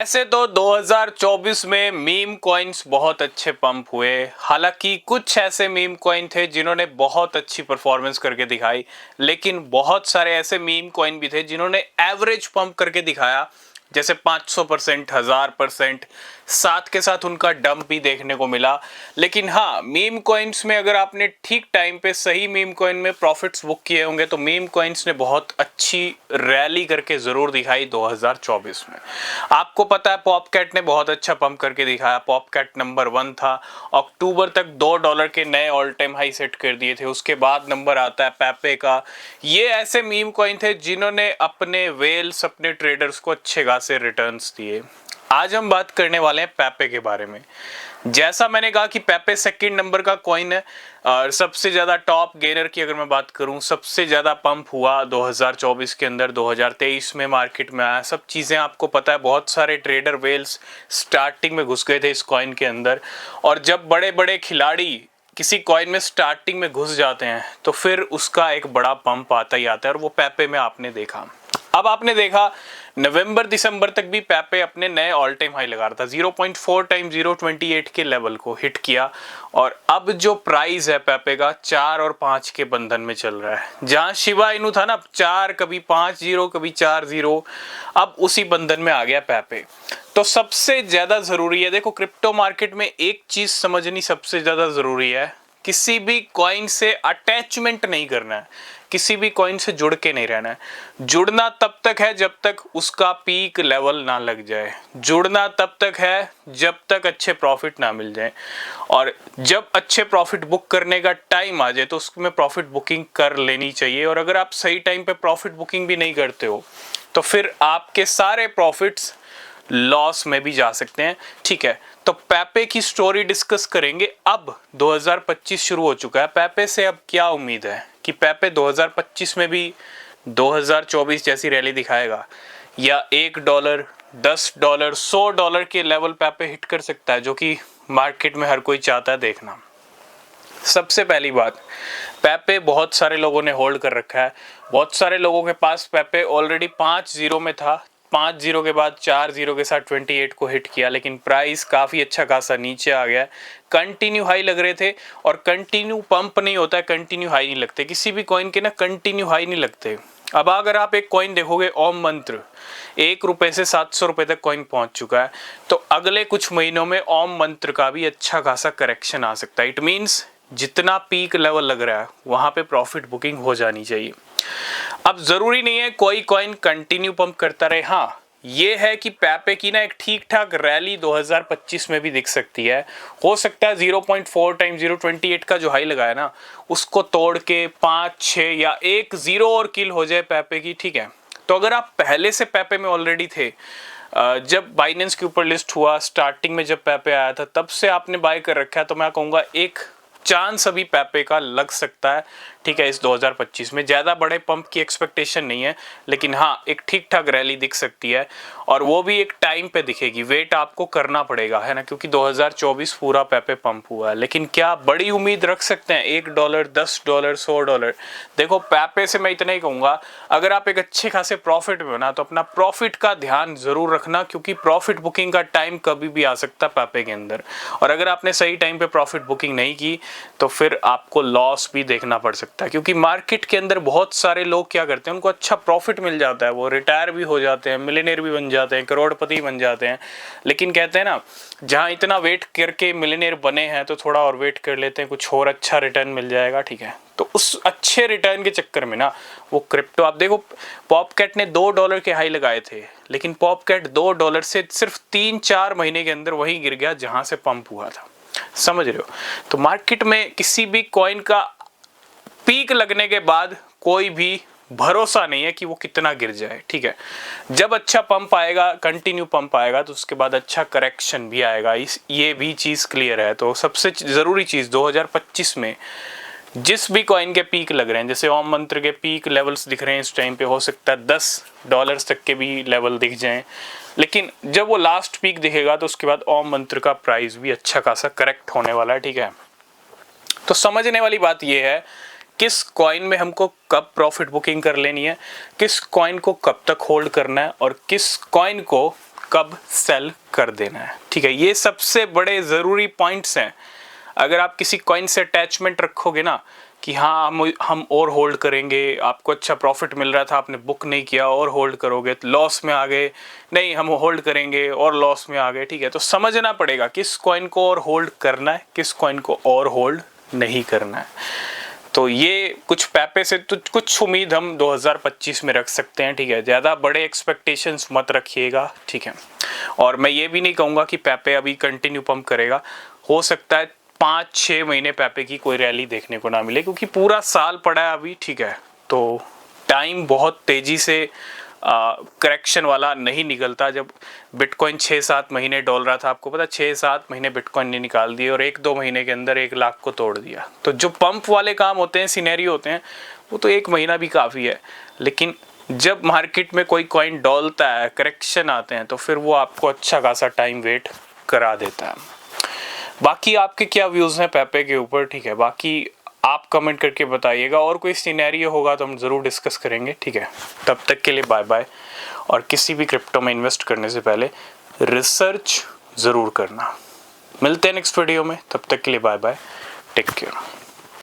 ऐसे तो 2024 में मीम कॉइन्स बहुत अच्छे पंप हुए। हालांकि कुछ ऐसे मीम कॉइन थे जिन्होंने बहुत अच्छी परफॉर्मेंस करके दिखाई, लेकिन बहुत सारे ऐसे मीम कॉइन भी थे जिन्होंने एवरेज पंप करके दिखाया, जैसे 500%, 1000%। साथ के साथ उनका डंप भी देखने को मिला। लेकिन हाँ, मीम कॉइन्स में अगर आपने ठीक टाइम पे सही मीम कॉइन में प्रॉफिट्स बुक किए होंगे तो मीम कॉइन्स ने बहुत अच्छी रैली करके जरूर दिखाई 2024 में। आपको पता है पॉपकैट ने बहुत अच्छा पंप करके दिखाया। पॉपकैट नंबर 1 था। अक्टूबर तक $2 के नए ऑल टाइम हाई सेट कर दिए थे। उसके बाद नंबर आता है पैपे का। ये ऐसे मीम कॉइन थे जिन्होंने अपने वेल्स, अपने ट्रेडर्स को अच्छे खासे रिटर्न्स दिए। आज हम बात करने वाले हैं पैपे के बारे में। जैसा मैंने कहा कि पैपे सेकंड नंबर का कॉइन है और सबसे ज्यादा टॉप गेनर की अगर मैं बात करूं, सबसे ज्यादा पंप हुआ 2024 के अंदर, 2023 में मार्केट में आया। सब चीजें आपको पता है। बहुत सारे ट्रेडर वेल्स स्टार्टिंग में घुस गए थे इस कॉइन के अंदर, और जब बड़े बड़े खिलाड़ी किसी कॉइन में स्टार्टिंग में घुस जाते हैं तो फिर उसका एक बड़ा पंप आता ही आता है, और वो पैपे में आपने देखा। अब आपने देखा नवंबर दिसंबर तक भी पैपे अपने नए ऑल टाइम हाई लगा रहा था। 0.4 टाइम 0.28 के लेवल को हिट किया, और अब जो प्राइस है पैपे का 4 और 5 के बंधन में चल रहा है। जहां शिबा इनू था ना 4, कभी 5-0, कभी 4-0, अब उसी बंधन में आ गया पैपे। तो सबसे ज्यादा जरूरी है, देखो क्रिप्टो मार्केट में एक चीज समझनी सबसे ज्यादा जरूरी है, किसी भी कॉइन से अटैचमेंट नहीं करना है, किसी भी कॉइन से जुड़ के नहीं रहना है। जुड़ना तब तक है जब तक उसका पीक लेवल ना लग जाए। जुड़ना तब तक है जब तक अच्छे प्रॉफिट ना मिल जाए, और जब अच्छे प्रॉफिट बुक करने का टाइम आ जाए तो उसमें प्रॉफिट बुकिंग कर लेनी चाहिए। और अगर आप सही टाइम पे प्रॉफिट बुकिंग भी नहीं करते हो तो फिर आपके सारे प्रॉफिट्स लॉस में भी जा सकते हैं। ठीक है, तो पैपे की स्टोरी डिस्कस करेंगे। अब 2025 शुरू हो चुका है, पैपे से अब क्या उम्मीद है कि पैपे 2025 में भी 2024 जैसी रैली दिखाएगा, या $1, $10, $100 के लेवल पैपे हिट कर सकता है, जो कि मार्केट में हर कोई चाहता है देखना। सबसे पहली बात, पैपे बहुत सारे लोगों ने होल्ड कर रखा है। बहुत सारे लोगों के पास पैपे ऑलरेडी 5-0 में था। 5-0 के बाद 4-0 के साथ 28 को हिट किया, लेकिन प्राइस काफ़ी अच्छा खासा नीचे आ गया। कंटिन्यू हाई लग रहे थे, और कंटिन्यू पंप नहीं होता है, कंटिन्यू हाई नहीं लगते किसी भी कॉइन के ना, कंटिन्यू हाई नहीं लगते। अब अगर आप एक कॉइन देखोगे ओम मंत्र, ₹1 से ₹700 तक कॉइन पहुंच चुका है, तो अगले कुछ महीनों में ओम मंत्र का भी अच्छा खासा करेक्शन आ सकता है। इट मीन्स जितना पीक लेवल लग रहा है वहां पे प्रॉफिट बुकिंग हो जानी चाहिए। अब जरूरी नहीं है कोई कॉइन कंटिन्यू पंप करता रहे। हाँ, ये है कि पैपे की ना एक ठीक ठाक रैली 2025 में भी दिख सकती है। हो सकता है 0.4 टाइम 0.28 का जो हाई लगाया ना, उसको तोड़ के 5-6 या 1-0 और किल हो जाए पैपे की। ठीक है, तो अगर आप पहले से पैपे में ऑलरेडी थे, जब बाइनेंस के ऊपर लिस्ट हुआ, स्टार्टिंग में जब पैपे आया था, तब से आपने बाय कर रखा है, तो मैं कहूँगा एक चांस अभी पैपे का लग सकता है। ठीक है, इस 2025 में ज़्यादा बड़े पंप की एक्सपेक्टेशन नहीं है, लेकिन हाँ एक ठीक ठाक रैली दिख सकती है, और वो भी एक टाइम पे दिखेगी। वेट आपको करना पड़ेगा, है ना, क्योंकि 2024 पूरा पैपे पंप हुआ है। लेकिन क्या बड़ी उम्मीद रख सकते हैं $1, $10, $100? देखो पैपे से मैं इतना ही कहूँगा, अगर आप एक अच्छे खासे प्रॉफिट में हो ना, तो अपना प्रॉफिट का ध्यान जरूर रखना, क्योंकि प्रॉफिट बुकिंग का टाइम कभी भी आ सकता है पैपे के अंदर। और अगर आपने सही टाइम पे प्रॉफिट बुकिंग नहीं की तो फिर आपको लॉस भी देखना पड़ सकता है, क्योंकि मार्केट के अंदर बहुत सारे लोग क्या करते हैं, उनको अच्छा प्रॉफिट मिल जाता है, वो रिटायर भी हो जाते हैं, मिलियनेयर भी बन जाते हैं, करोड़पति बन जाते हैं। लेकिन कहते हैं ना, जहां इतना वेट करके मिलियनेयर बने हैं तो थोड़ा और वेट कर लेते हैं, कुछ और अच्छा रिटर्न मिल जाएगा। ठीक है, तो उस अच्छे रिटर्न के चक्कर में ना वो क्रिप्टो, आप देखो पॉपकैट ने $2 के हाई लगाए थे, लेकिन पॉपकैट $2 से सिर्फ 3-4 महीने के अंदर वही गिर गया जहां से पंप हुआ था। समझ रहे हो? तो मार्केट में किसी भी कॉइन का पीक लगने के बाद कोई भी भरोसा नहीं है कि वो कितना गिर जाए। ठीक है, जब अच्छा पंप आएगा, कंटिन्यू पंप आएगा, तो उसके बाद अच्छा करेक्शन भी आएगा। ये भी चीज क्लियर है। तो सबसे जरूरी चीज 2025 में जिस भी कॉइन के पीक लग रहे हैं, जैसे ओम मंत्र के पीक लेवल्स दिख रहे हैं इस टाइम पे, हो सकता है $10 तक के भी लेवल दिख जाएं, लेकिन जब वो लास्ट पीक दिखेगा तो उसके बाद ओम मंत्र का प्राइस भी अच्छा खासा करेक्ट होने वाला है। ठीक है, तो समझने वाली बात ये है किस कॉइन में हमको कब प्रॉफिट बुकिंग कर लेनी है, किस कॉइन को कब तक होल्ड करना है, और किस कॉइन को कब सेल कर देना है। ठीक है, ये सबसे बड़े ज़रूरी पॉइंट्स हैं। अगर आप किसी कॉइन से अटैचमेंट रखोगे ना कि हाँ हम और होल्ड करेंगे, आपको अच्छा प्रॉफिट मिल रहा था, आपने बुक नहीं किया और होल्ड करोगे, तो लॉस में आ गए, नहीं हम होल्ड करेंगे और लॉस में आ गए। ठीक है, तो समझना पड़ेगा किस कॉइन को और होल्ड करना है, किस कॉइन को और होल्ड नहीं करना है। तो ये कुछ पैपे से तो कुछ उम्मीद हम 2025 में रख सकते हैं। ठीक है, ज़्यादा बड़े एक्सपेक्टेशंस मत रखिएगा। ठीक है, और मैं ये भी नहीं कहूँगा कि पैपे अभी कंटिन्यू पंप करेगा। हो सकता है 5-6 महीने पैपे की कोई रैली देखने को ना मिले, क्योंकि पूरा साल पड़ा है अभी। ठीक है, तो टाइम बहुत तेज़ी से करेक्शन वाला नहीं निकलता। जब बिटकॉइन 6-7 महीने डॉल रहा था, आपको पता 6-7 महीने बिटकॉइन ने निकाल दिए और 1-2 महीने के अंदर 1 लाख को तोड़ दिया। तो जो पंप वाले काम होते हैं, सिनेरियो होते हैं, वो तो 1 महीना भी काफ़ी है। लेकिन जब मार्केट में कोई कॉइन डॉलता है, करेक्शन आते हैं, तो फिर वो आपको अच्छा खासा टाइम वेट करा देता है। बाकी आपके क्या व्यूज़ हैं पैपे के ऊपर? ठीक है, बाकी आप कमेंट करके बताइएगा, और कोई सिनेरियो होगा तो हम ज़रूर डिस्कस करेंगे। ठीक है, तब तक के लिए बाय बाय। और किसी भी क्रिप्टो में इन्वेस्ट करने से पहले रिसर्च ज़रूर करना। मिलते हैं नेक्स्ट वीडियो में, तब तक के लिए बाय बाय, टेक केयर।